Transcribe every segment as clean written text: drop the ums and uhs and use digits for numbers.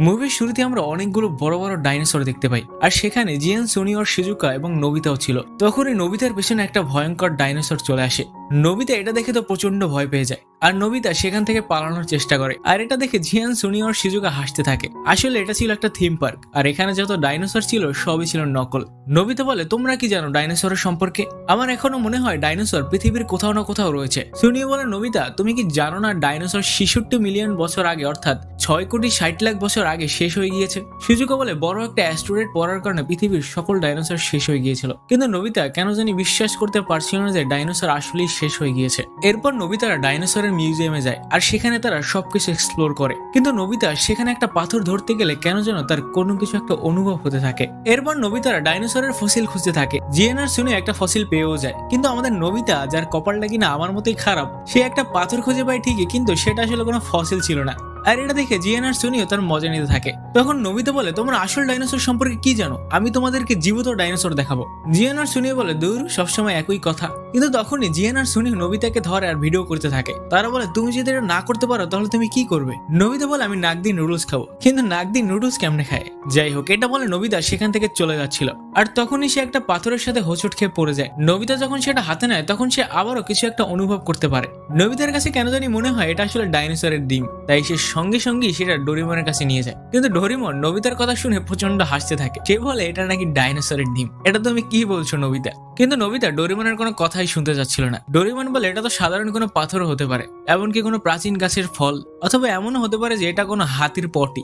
মুভির শুরুতে আমরা অনেকগুলো বড় বড় ডাইনোসর দেখতে পাই, আর সেখানে জিয়ান, সুনিয়র, শিজুকা এবং নোবিতাও ছিল। তখনই নোবিতার পেছনে একটা ভয়ঙ্কর ডাইনোসর চলে আসে। নোবিতা এটা দেখে তো প্রচন্ড ভয় পেয়ে যায়, আর নোবিতা সেখান থেকে পালানোর চেষ্টা করে। আর এটা দেখে জিয়ান, সুনিয়র, শিজুকা হাসতে থাকে। আসলে এটা ছিল একটা থিম পার্ক, আর এখানে যত ডাইনোসর ছিল সবই ছিল নকল। নোবিতা বলে, তোমরা কি জানো ডাইনোসরের সম্পর্কে? আমার এখনো মনে হয় ডাইনোসর পৃথিবীর কোথাও না কোথাও রয়েছে। সুনিও বলে, নোবিতা তুমি কি জানো না ডাইনোসর 66 মিলিয়ন বছর আগে, অর্থাৎ 6,60,00,000 বছর আগে শেষ হয়ে গিয়েছে। শিজুকা বলে, বড় একটা অ্যাস্টেরয়েড পড়ার কারণে পৃথিবীর সকল ডাইনোসর শেষ হয়ে গিয়েছিল। কিন্তু নোবিতা কেন জানি বিশ্বাস করতে পারছিল না যে ডাইনোসর আসলেই শেষ হয়ে গিয়েছে। এরপর নোবিতারা ডাইনোসরের মিউজিয়ামে যায়, আর সেখানে তারা সবকিছু এক্সপ্লোর করে। কিন্তু নোবিতা সেখানে একটা পাথর ধরতে গেলে কেন যেন তার কোনো কিছু একটা অনুভব হতে থাকে। এরপর নোবিতারা ডাইনোসরের ফসিল খুঁজতে থাকে। জিয়ান আর সুনি একটা ফসিল পেয়েও যায়, কিন্তু আমাদের নোবিতা, যার কপালটা কিনা আমার মতোই খারাপ, সে একটা পাথর খুঁজে পায় ঠিকই, কিন্তু সেটা আসলে কোনো ফসিল ছিল না। আর এটা দেখে জিয়ান আর সুনিও তার মজা নিতে থাকে। তখন নোবিতা বলে, তোমরা আসল ডাইনোসর সম্পর্কে কি জানো? আমি তোমাদেরকে জীবিত ডাইনোসর দেখাবো। জিয়ান আর সুনিও বলে, দূর, সবসময় একই কথা। কিন্তু তখনই জিয়ান আর সুনি নোবিতাকে ধরে আর ভিডিও করতে থাকে। তারা বলে, তুমি যদি এটা না করতে পারো তাহলে তুমি কি করবে? নোবিতা বলে, আমি নাক দিয়ে নুডলস খাবো। কিন্তু নাক দিয়ে নুডলস কেমনে খায়? যাই হোক, এটা বলে নোবিতা সেখান থেকে চলে যাচ্ছিল, আর তখনই সে একটা পাথরের সাথে হোঁচট খেয়ে পড়ে যায়। নোবিতা যখন সেটা হাতে নেয় তখন সে আবারও কিছু একটা অনুভব করতে পারে। নোবিতার কাছে কেন জানি মনে হয় এটা আসলে ডাইনোসরের ডিম, তাই সে সঙ্গে সঙ্গেই সেটা ডোরিমনের কাছে নিয়ে যায়। কিন্তু ডোরিমন নোবিতার কথা শুনে প্রচন্ড হাসতে থাকে। সে বলে, এটা নাকি ডাইনোসরের ডিম। এটা তুমি কি বলছো নোবিতা? কিন্তু নোবিতা ডোরিমনের কোনো কথাই শুনতে যাচ্ছিল না। ডোরিমন বলে, এটা তো সাধারণ কোনো পাথরও হতে পারে, এমনকি কোনো প্রাচীন গাছের ফল, অথবা এমনও হতে পারে যে এটা কোনো হাতির পটি।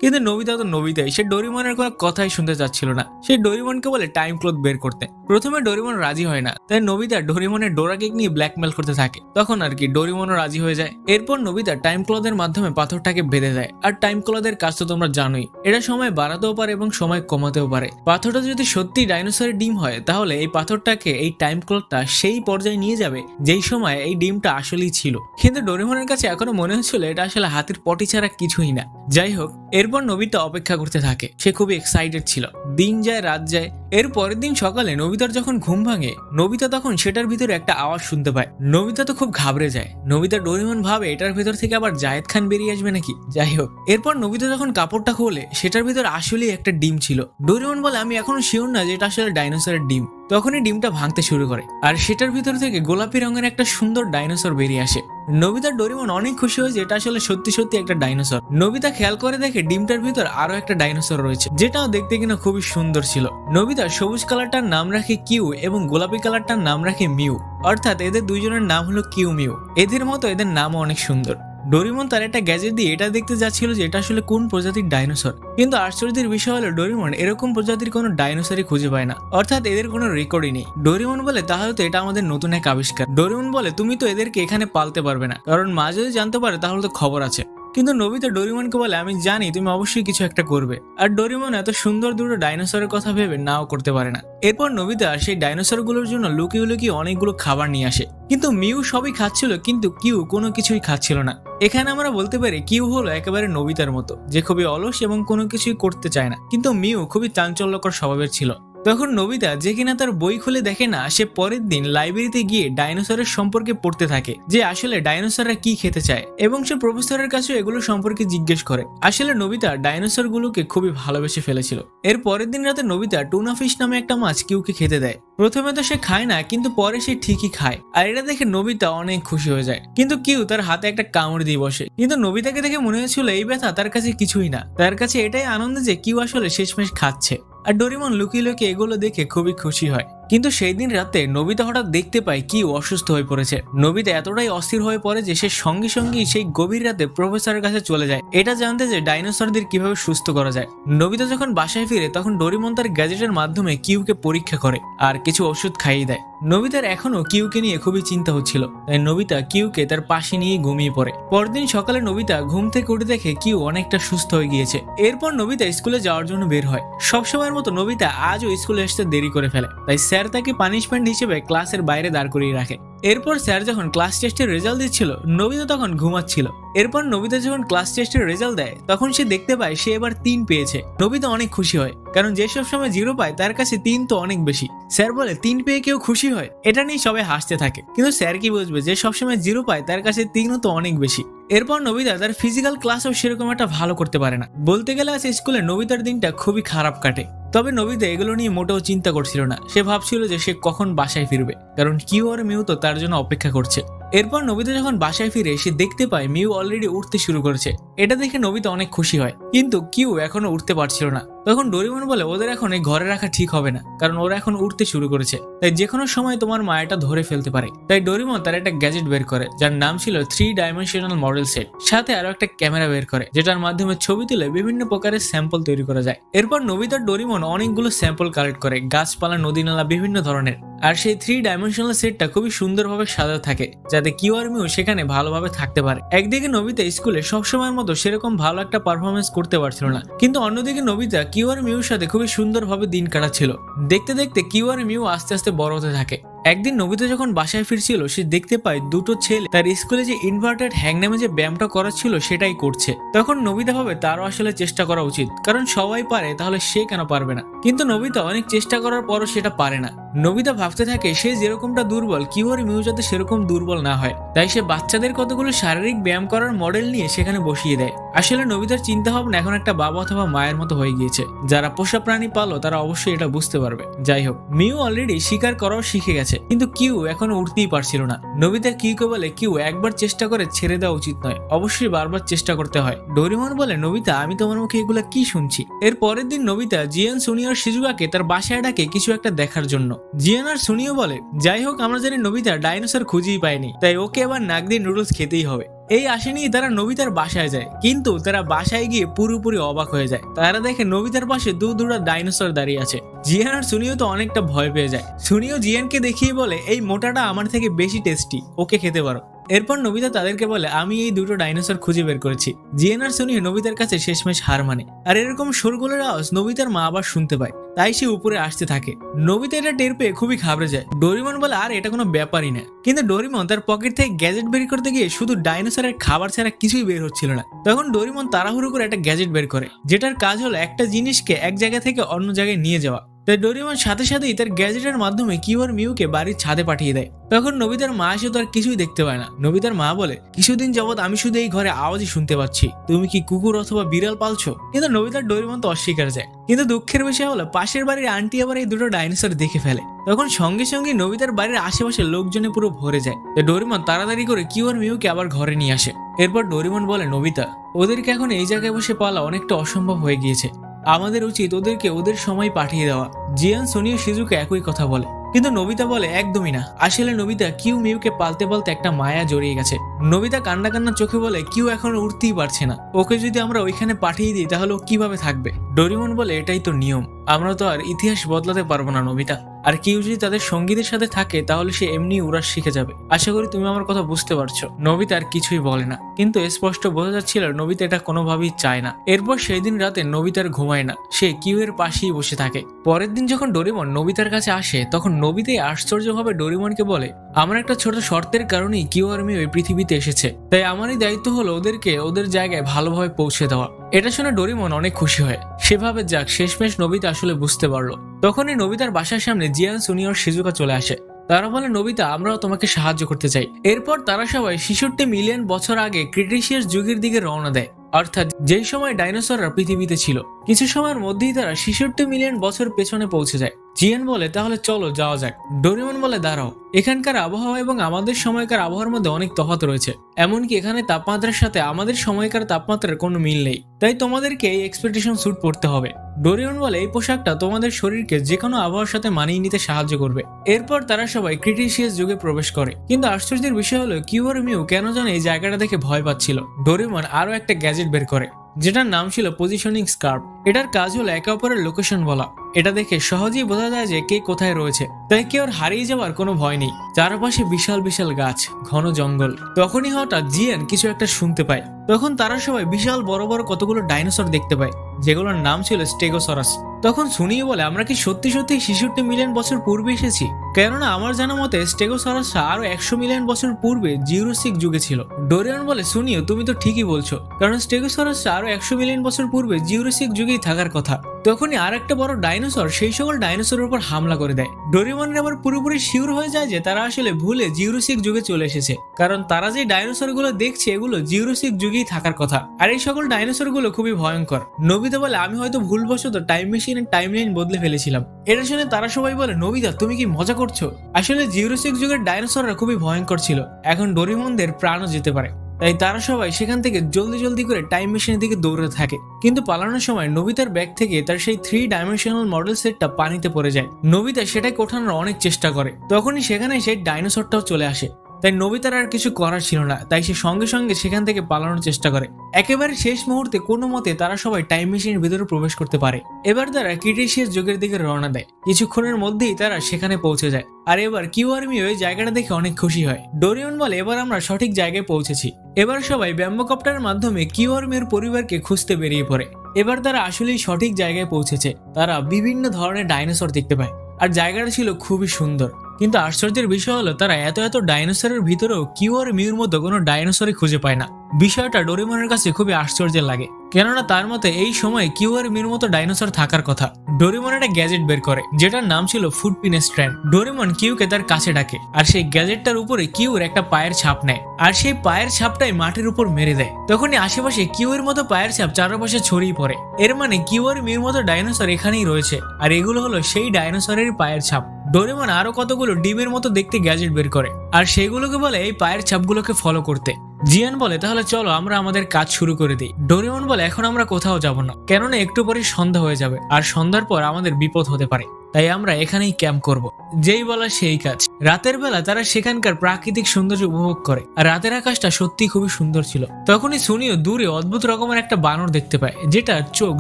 কিন্তু নোবিতা তো নোবিতাই, সে ডোরিমনের কোনো কথাই শুনতে চাচ্ছিল না। সে ডোরিমনকে বলে টাইম ক্লথ বের করতে। প্রথমে ডোরিমন রাজি হয় না, তাই নোবিতা ডোরিমনের ডোরা কেক নিয়ে ব্ল্যাকমেল করতে থাকে। তখন আর কি ডোরিমনও রাজি হয়ে যায়। এরপর নোবিতা টাইম ক্লথের মাধ্যমে পাথরটাকে বেঁধে দেয়। আর টাইম ক্লথের কাজ তো তোমরা জানোই, এটা সময় বাড়াতেও পারে এবং সময় কমাতেও পারে। পাথরটা যদি সত্যি ডাইনোসরের ডিম হয়, তাহলে এই পাথরটাকে, এই টাইম ক্লথটা সেই পর্যায়ে নিয়ে যাবে যেই সময় এই ডিমটা আসলেই ছিল। কিন্তু ডোরিমনের কাছে এখনো মনে হচ্ছিল এটা আসলে হাতির পটি ছাড়া কিছুই না। যাই হোক, এরপর নোবিতা অপেক্ষা করতে থাকে। সে খুবই এক্সাইটেড ছিল। দিন যায়, রাত যায়। এর পরের দিন সকালে নোবিতার যখন ঘুম ভাঙে, নোবিতা তখন সেটার ভিতরে একটা আওয়াজ শুনতে পায়। নোবিতা তো খুব ঘাবড়ে যায়। নোবিতা ডোরিমন ভাবে এটার ভিতর থেকে আবার জায়েদ খান বেরিয়ে আসবে নাকি। যাই হোক, এরপর নোবিতা যখন কাপড়টা খোলে, সেটার ভিতর আসলেই একটা ডিম ছিল। ডোরিমন বলে, আমি এখনো শিওর না যে এটা আসলে ডাইনোসরের ডিম। তখনই ডিমটা ভাঙতে শুরু করে, আর সেটার ভিতর থেকে গোলাপি রঙের একটা সুন্দর ডাইনোসর বেরিয়ে আসে। নোবিতা ডোরিমন অনেক খুশি হয় যে এটা আসলে সত্যি সত্যি একটা ডাইনোসর। নোবিতা খেয়াল করে দেখে ডিমটার ভিতর আরো একটা ডাইনোসর রয়েছে, যেটাও দেখতে কিনা খুবই সুন্দর ছিল। নোবিতা সবুজ কালারটার নাম রাখে কিউ এবং গোলাপি কালারটার নাম রাখে মিউ, অর্থাৎ এদের দুইজনের নাম হলো কিউ মিউ। এদের মতো এদের নামও অনেক সুন্দর। ডোরিমন তার একটা গ্যাজেট দিয়ে এটা দেখতে যাচ্ছিল যে এটা আসলে কোন প্রজাতির ডাইনোসর। কিন্তু আশ্চর্যের বিষয় হলো ডোরিমন এরকম প্রজাতির কোনো ডাইনোসরই খুঁজে পায় না, অর্থাৎ এদের কোনো রেকর্ডই নেই। ডোরিমন বলে, তাহলে তো এটা আমাদের নতুন এক আবিষ্কার। ডোরিমন বলে, তুমি তো এদেরকে এখানে পালতে পারবে না, কারণ মা যদি জানতে পারে তাহলে তো খবর আছে। কিন্তু নোবিতা ডোরিমনকে বলে, আমি জানি তুমি অবশ্যই কিছু একটা করবে। আর ডোরিমন এত সুন্দর দুটো ডাইনোসরের কথা ভেবে নাও করতে পারে না। এরপর নোবিতা সেই ডাইনোসরগুলোর জন্য লুকিয়ে লুকিয়ে অনেকগুলো খাবার নিয়ে আসে। কিন্তু মিউ সবই খাচ্ছিল, কিন্তু কিউ কোনো কিছুই খাচ্ছিল না। এখানে আমরা বলতে পারি কিউ হলো একেবারে নোবিতার মতো, যে খুবই অলস এবং কোনো কিছুই করতে চায় না। কিন্তু মিউ খুবই চাঞ্চল্যকর স্বভাবের ছিল। তখন নোবিতা, যে কিনা তার বই খুলে দেখে না, সে পরের দিন লাইব্রেরিতে গিয়ে ডাইনোসরের সম্পর্কে পড়তে থাকে, যে আসলে ডাইনোসররা কি খেতে চায়, এবং সে প্রফেসরের কাছে এগুলো সম্পর্কে জিজ্ঞেস করে। আসলে নোবিতা ডাইনোসর গুলোকে খুবই ভালোবেসে ফেলেছিল। এর পরের দিন রাতে নোবিতা টুনা ফিশ নামে একটা মাছ কিউকে খেতে দেয়। প্রথমে তো সে খায় না, কিন্তু পরে সে ঠিকই খায়, আর এটা দেখে নোবিতা অনেক খুশি হয়ে যায়। কিন্তু কিউ তার হাতে একটা কামড় দিয়ে বসে। কিন্তু নোবিতাকে দেখে মনে হচ্ছিল এই ব্যথা তার কাছে কিছুই না, তার কাছে এটাই আনন্দ যে কিউ আসলে শেষমেশ খাচ্ছে। আর ডোরিমন লুকিয়ে লুকিয়ে এগুলো দেখে খুবই খুশি হয়। কিন্তু সেই দিন রাতে নোবিতা হঠাৎ দেখতে পায় কিউ অসুস্থ হয়ে পড়েছে। নোবিতা এতটাই অস্থির হয়ে পড়ে যে সে সঙ্গে সঙ্গেই সেই গভীর রাতে প্রফেসরের কাছে চলে যায়, এটা জানতে যে ডাইনোসরদের কিভাবে সুস্থ করা যায়। নোবিতা যখন বাসায় ফিরে তখন ডোরিমন তার গ্যাজেটের মাধ্যমে কিউকে পরীক্ষা করে আর কিছু ওষুধ খাইয়ে দেয়। নোবিতার এখনো কিউকে নিয়ে খুবই চিন্তা হচ্ছিল, তাই নোবিতা কিউকে তার পাশে নিয়ে ঘুমিয়ে পড়ে। পরদিন সকালে নোবিতা ঘুম থেকে উঠে দেখে কিউ অনেকটা সুস্থ হয়ে গিয়েছে। এরপর নোবিতা স্কুলে যাওয়ার জন্য বের হয়। সবসময়ের মতো নোবিতা আজও স্কুলে আসতে দেরি করে ফেলে, তাই স্যার তাকে পানিশমেন্ট হিসেবে ক্লাসের বাইরে দাঁড় করিয়ে রাখে। এরপর স্যার যখন ক্লাস টেস্টের রেজাল্ট দিচ্ছিল নোবিতা তখন ঘুমাচ্ছিল। এরপর নোবিতা যখন ক্লাস টেস্টের রেজাল্ট দেয় তখন সে দেখতে পায় সে এবার 3 পেয়েছে। নোবিতা অনেক খুশি হয়, কারণ যেসব সময় 0 পায় তার কাছে 3 তো অনেক বেশি। স্যার বলে 3 পেয়ে কেউ খুশি হয়? এটা নিয়ে সবাই হাসতে থাকে, কিন্তু স্যার কি বুঝবে যে সবসময় 0 পায় তার কাছে 3ও তো অনেক বেশি। এরপর নোবিতা তার ফিজিক্যাল ক্লাসও সেরকম একটা ভালো করতে পারে না। বলতে গেলে আজ স্কুলে নোবিতার দিনটা খুবই খারাপ কাটে। তবে নোবিতা এগুলো নিয়ে মোটেও চিন্তা করছিল না। সে ভাবছিল যে সে কখন বাসায় ফিরবে, কারণ কিউ আর মিউ তো তার জন্য অপেক্ষা করছে। এরপর নোবিতা যখন বাসায় ফিরে সে দেখতে পায় মিউ অলরেডি উঠতে শুরু করেছে। এটা দেখে নোবিতা অনেক খুশি হয়, কিন্তু কিউ এখনো উঠতে পারছিল না। তখন ডোরিমন বলে ওদের এখন এই ঘরে রাখা ঠিক হবে না, কারণ ওরা এখন উঠতে শুরু করেছে, তাই যে কোনো সময় তোমার মা এটা ধরে ফেলতে পারে। তাই ডোরিমন তার একটা গ্যাজেট বের করে যার নাম ছিল 3 ডাইমেনশনাল মডেল সেট, সাথে আরো একটা ক্যামেরা বের করে যেটার মাধ্যমে ছবি তুলে বিভিন্ন প্রকারের স্যাম্পল তৈরি করা যায়। এরপর নোবিতা ডোরিমন অনেকগুলো স্যাম্পল কালেক্ট করে, গাছপালা, নদী নালা, বিভিন্ন ধরনের। আর সেই 3 ডাইমেনশনাল সেটটা খুবই সুন্দরভাবে সাজানো থাকে যাতে কিউ আর মিউ সেখানে ভালোভাবে থাকতে পারে। একদিকে নোবিতা স্কুলে সবসময়ের মতো সেরকম ভালো একটা পারফরমেন্স করতে পারছিল না, কিন্তু অন্যদিকে নোবিতা কিউ আর মিউর সাথে খুবই সুন্দরভাবে দিন কাটাচ্ছিল। দেখতে দেখতে কিউ আর মিউ আস্তে আস্তে বড় হতে থাকে। একদিন নোবিতা যখন বাসায় ফিরছিল সে দেখতে পায় দুটো ছেলে তার স্কুলে যে ইনভার্টেড হ্যাং নামে যে ব্যায়ামটা করাচ্ছিল সেটাই করছে। তখন নোবিতা ভাবে তারও আসলে চেষ্টা করা উচিত, কারণ সবাই পারে তাহলে সে কেন পারবে না। কিন্তু নোবিতা অনেক চেষ্টা করার পরও সেটা পারে না। নোবিতা ভাবতে থাকে সে যেরকমটা দুর্বল কিউ আর মিউ যাতে সেরকম দুর্বল না হয়, তাই সে বাচ্চাদের কতগুলো শারীরিক ব্যায়াম করার মডেল নিয়ে সেখানে বসিয়ে দেয়। আসলে নোবিতার চিন্তা ভাবনা এখন একটা বাবা অথবা মায়ের মতো হয়ে গিয়েছে। যারা পোষা প্রাণী পালো তারা অবশ্যই এটা বুঝতে পারবে। যাই হোক, মিউ অলরেডি শিকার করাও শিখে গেছে, কিন্তু কিউ এখনো উঠতেই পারছিল না। নোবিতা কিউকে বলে কিউ একবার চেষ্টা করে ছেড়ে দেওয়া উচিত নয়, অবশ্যই বারবার চেষ্টা করতে হয়। ডোরিমন বলে নোবিতা আমি তোমার মুখে এগুলা কি শুনছি। এর পরের দিন নোবিতা জিয়ান, সুনিও আর শিজুকাকে তার বাসায় ডাকে কিছু একটা দেখার জন্য। জিয়ান আর সুনিও বলে যাই হোক আমরা জানি নোবিতা ডাইনোসর খুঁজেই পায়নি, তাই ওকে এবার নাক দিয়ে নুডলস খেতেই হবে। এই আশা নিয়ে তারা নোবিতার বাসায় যায়, কিন্তু তারা বাসায় গিয়ে পুরোপুরি অবাক হয়ে যায়। তারা দেখে নোবিতার পাশে দুটা ডাইনোসর দাঁড়িয়ে আছে। জিয়ান আর সুনিও তো অনেকটা ভয় পেয়ে যায়। সুনিও জিয়ানকে দেখিয়ে বলে এই মোটাটা আমার থেকে বেশি টেস্টি, ওকে খেতে পারো। এরপর নোবিতা তাদেরকে বলে আমি এই দুটো ডাইনোসর খুঁজে বের করেছি। জিয়ান আর সুনিও নোবিতার কাছে শেষমেশ হার মানে। আর এরকম শোরগোলের আওয়াজ নোবিতার মা আবার শুনতে পায়, তাই সে উপরে আসতে থাকে। নোবিতা এটা টের পেয়ে খুবই ঘাবড়ে যায়। ডোরিমন বলে আর এটা কোনো ব্যাপারই না, কিন্তু ডোরিমন তার পকেট থেকে গ্যাজেট বের করতে গিয়ে শুধু ডাইনোসরের খাবার ছাড়া কিছুই বের হচ্ছিল না। তখন ডোরিমন তাড়াহুড়ো করে একটা গ্যাজেট বের করে যেটার কাজ হলো একটা জিনিসকে এক জায়গা থেকে অন্য জায়গায় নিয়ে যাওয়া। তাই ডোরিমন সাথে সাথেই তার গ্যাজেটের মাধ্যমে কিউ আর মিউকে বাড়ির ছাদে পাঠিয়ে দেয়। তখন নোবিতার মা এসে তো আর কিছুই দেখতে পায় না। নোবিতার মা বলে কিছুদিন যাবৎ আমি শুধু এই ঘরে আওয়াজই শুনতে পাচ্ছি, তুমি কি কুকুর অথবা বিড়াল পালছো? কিন্তু নোবিতার ডোরিমন তো অস্বীকার যায়। কিন্তু দুঃখের বিষয় হলো পাশের বাড়ির আন্টি আবার এই দুটো ডাইনোসর দেখে ফেলে। তখন সঙ্গে সঙ্গে নোবিতার বাড়ির আশেপাশে লোকজনে পুরো ভরে যায়। ডোরিমন তাড়াতাড়ি করে কিউ আর মিউকে আবার ঘরে নিয়ে আসে। এরপর ডোরিমন বলে নোবিতা ওদেরকে এখন এই জায়গায় বসে পালা অনেকটা অসম্ভব হয়ে গিয়েছে, আমাদের উচিত ওদেরকে ওদের সময় পাঠিয়ে দেওয়া। জিয়ান, সুনিও, শিজুকে একই কথা বলে, কিন্তু নোবিতা বলে একদমই না। আসলে নোবিতা কিউ মিউকে পালতে পালতে একটা মায়া জড়িয়ে গেছে। নোবিতা কান্না কান্না চোখে বলে কিউ এখন উঠতেই পারছে না, ওকে যদি আমরা ওইখানে পাঠিয়ে দিই তাহলে ও কিভাবে থাকবে? ডোরিমন বলে এটাই তো নিয়ম, আমরা তো আর ইতিহাস বদলাতে পারবো না নোবিতা। আর কিউ যদি তাদের সঙ্গীদের সাথে থাকে তাহলে সে এমনি উড়াস শিখে যাবে। আশা করি তুমি আমার কথা বুঝতে পারছো। নোবিতা আর কিছুই বলে না, কিন্তু স্পষ্ট বোঝা যাচ্ছিল নোবিতা এটা কোনোভাবেই চায় না। এরপর সেই দিন রাতে নোবিতার ঘুমায় না, সে কিউ এর পাশেই বসে থাকে। পরের দিন যখন ডোরিমন নোবিতার কাছে আসে তখন নোবিতাই আশ্চর্যভাবে ডোরিমনকে বলে আমার একটা ছোট শর্তের কারণেই কিউ আর মিউ এই পৃথিবীতে এসেছে, তাই আমারই দায়িত্ব হলো ওদেরকে ওদের জায়গায় ভালোভাবে পৌঁছে দেওয়া। এটা শুনে ডোরিমন অনেক খুশি হয়। সেভাবে যাক শেষমেশ নোবিতা আসলে বুঝতে পারলো। তখনই নোবিতার বাসার সামনে জিয়ান, সুনিও, শিজুকা চলে আসে। তারা বলে নোবিতা আমরাও তোমাকে সাহায্য করতে চাই। এরপর তারা সবাই 66 মিলিয়ন বছর আগে ক্রিটেশিয়াস যুগের দিকে রওনা দেয়, অর্থাৎ যেই সময় ডাইনোসররা পৃথিবীতে ছিল। কিছু সময়ের মধ্যেই তারা 66 মিলিয়ন বছর পেছনে পৌঁছে যায়। জিয়ান বলে তাহলে চলো যাওয়া যাক। ডোরিমন বলে দাঁড়াও, এখানকার আবহাওয়া এবং আমাদের সময়কার আবহাওয়ার মধ্যে অনেক তফাৎ রয়েছে, এমনকি এখানে তাপমাত্রার সাথে আমাদের সময়কার তাপমাত্রার কোনো মিল নেই, তাই তোমাদেরকে এই এক্সপেডিশন স্যুট পরতে হবে। ডোরিমন বলে এই পোশাকটা তোমাদের শরীরকে যে কোনো আবহাওয়ার সাথে মানিয়ে নিতে সাহায্য করবে। এরপর তারা সবাই ক্রিটেশিয়াস যুগে প্রবেশ করে, কিন্তু আশ্চর্যের বিষয় হলো কিউ আর মিউ কেন জানে এই জায়গাটা দেখে ভয় পাচ্ছিল। ডোরিমন আরো একটা গ্যাজেট বের করে যেটার নাম ছিল পজিশনিং স্কার্প। এটার কাজ হলো একে অপরের লোকেশন বলা। এটা দেখে সহজেই বোঝা যায় যে কে কোথায় রয়েছে, তাই কেউ হারিয়ে যাওয়ার কোনো ভয় নেই। চারপাশে বিশাল বিশাল গাছ, ঘন জঙ্গল। তখনই হঠাৎ জিয়ান কিছু একটা শুনতে পায়। তখন তারা সবাই বিশাল বড় বড় কতগুলো ডাইনোসর দেখতে পায়, যেগুলোর নাম ছিল স্টেগোসরাস। তখন শুনিয়ে বলে, আমরা কি সত্যি সত্যি 66 মিলিয়ন বছর পূর্বে এসেছি? কেননা আমার জানা মতে স্টেগোসরাস আরো 100 মিলিয়ন বছর পূর্বে জিউরাসিক যুগে ছিল। ডোরিয়ন বলে, শুনিও তুমি তো ঠিকই বলছো, কারণ স্টেগোসরাস আরো 100 মিলিয়ন বছর পূর্বে জিউরাসিক যুগেই থাকার কথা। তখনই আর একটা বড় ডাইনোসর সেই সকল ডাইনোসরের উপর হামলা করে দেয়। ডোরিমনের আবার পুরোপুরি শিওর হয়ে যায় যে তারা আসলে ভুলে জিউরাসিক যুগে চলে এসেছে, কারণ তারা যে ডাইনোসর গুলো দেখছে এগুলো জিউরাসিক যুগেই থাকার কথা। আর এই সকল ডাইনোসর গুলো খুবই ভয়ঙ্কর। নোবিতা বলে, আমি হয়তো ভুলবশত টাইম মেশিনের টাইমলাইন বদলে ফেলেছিলাম। এটা শুনে তারা সবাই বলে, নোবিতা তুমি কি মজা করছো? আসলে জিউরাসিক যুগের ডাইনোসররা খুবই ভয়ঙ্কর ছিল, এখন ডোরিমনদের প্রাণও যেতে পারে। তাই তারা সবাই সেখান থেকে জলদি জলদি করে টাইম মেশিনের দিকে দৌড়ে থাকে। কিন্তু পালানোর সময় নোবিতার ব্যাগ থেকে তার সেই 3 ডাইমেনশনাল মডেল সেটটা পানিতে পড়ে যায়। নোবিতা সেটাকে ওঠানোর অনেক চেষ্টা করে, তখনই সেখানে সেই ডাইনোসরটাও চলে আসে। তাই নোবিতার আর কিছু করার ছিল না, তাই সে সঙ্গে সঙ্গে সেখান থেকে পালানোর চেষ্টা করে। একেবারে শেষ মুহূর্তে কোনো মতে তারা সবাই টাইম মেশিনের ভিতরে প্রবেশ করতে পারে। এবার তারা ক্রিটেশিয়াস যুগের দিকে রওনা দেয়। কিছুক্ষণের মধ্যেই তারা সেখানে পৌঁছে যায়। আর এবার কিউআরমি ওই জায়গাটা দেখে অনেক খুশি হয়। ডোরিয়ন বলে, এবার আমরা সঠিক জায়গায় পৌঁছেছি। এবার সবাই ব্যাম্বোকপ্টারের মাধ্যমে কিউআরমির পরিবারকে খুঁজতে বেরিয়ে পড়ে। এবার তারা আসলেই সঠিক জায়গায় পৌঁছেছে। তারা বিভিন্ন ধরনের ডাইনোসর দেখতে পায়, আর জায়গাটা ছিল খুবই সুন্দর। কিন্তু আশ্চর্যের বিষয় হলো তারা এত এত ডাইনোসরের ভিতরেও কিউআরমির মতো কোনো ডাইনোসরই খুঁজে পায় না। বিষয়টা ডোরিমনের কাছে খুবই আশ্চর্যের লাগে, কেননা তার মতে এই সময় কিউআরমির মতো ডাইনোসর থাকার কথা। ডোরিমন একটা গ্যাজেট বের করে, যেটার নাম ছিল ফুটপিন স্ট্র্যান্ড। ডোরিমন কিউকে তার কাছে ডাকে, আর সেই গ্যাজেটটার উপরে কিউর একটা পায়ের ছাপ নেয়, আর সেই পায়ের ছাপটাই মাটির উপর মেরে দেয়। তখনই আশেপাশে কিউর মতো পায়ের ছাপ চারপাশে ছড়িয়ে পড়ে। এর মানে কিউআরমির মতো ডাইনোসর এখানেই রয়েছে, আর এগুলো হলো সেই ডাইনোসরের পায়ের ছাপ। ডোরিমন আরো কতগুলো ডিমের মতো দেখতে গ্যাজেট বের করে, আর সেগুলোকে বলে এই পায়ের ছাপগুলোকে ফলো করতে। জিয়ান বলে, তাহলে চলো আমরা আমাদের কাজ শুরু করে দিই। ডোরিমন বলে, এখন আমরা কোথাও যাব না, কেননা একটু পরে সন্ধ্যা হয়ে যাবে, আর সন্ধ্যার পর আমাদের বিপদ হতে পারে, তাই আমরা এখানেই ক্যাম্প করব। যেই বলা সেই কাজ। রাতের বেলা তারা সেখানকার প্রাকৃতিক সৌন্দর্য উপভোগ করে, আর রাতের আকাশটা সত্যি খুবই সুন্দর ছিল। তখনই সুনিও দূরে অদ্ভুত রকমের একটা বানর দেখতে পায়, যেটা চোখ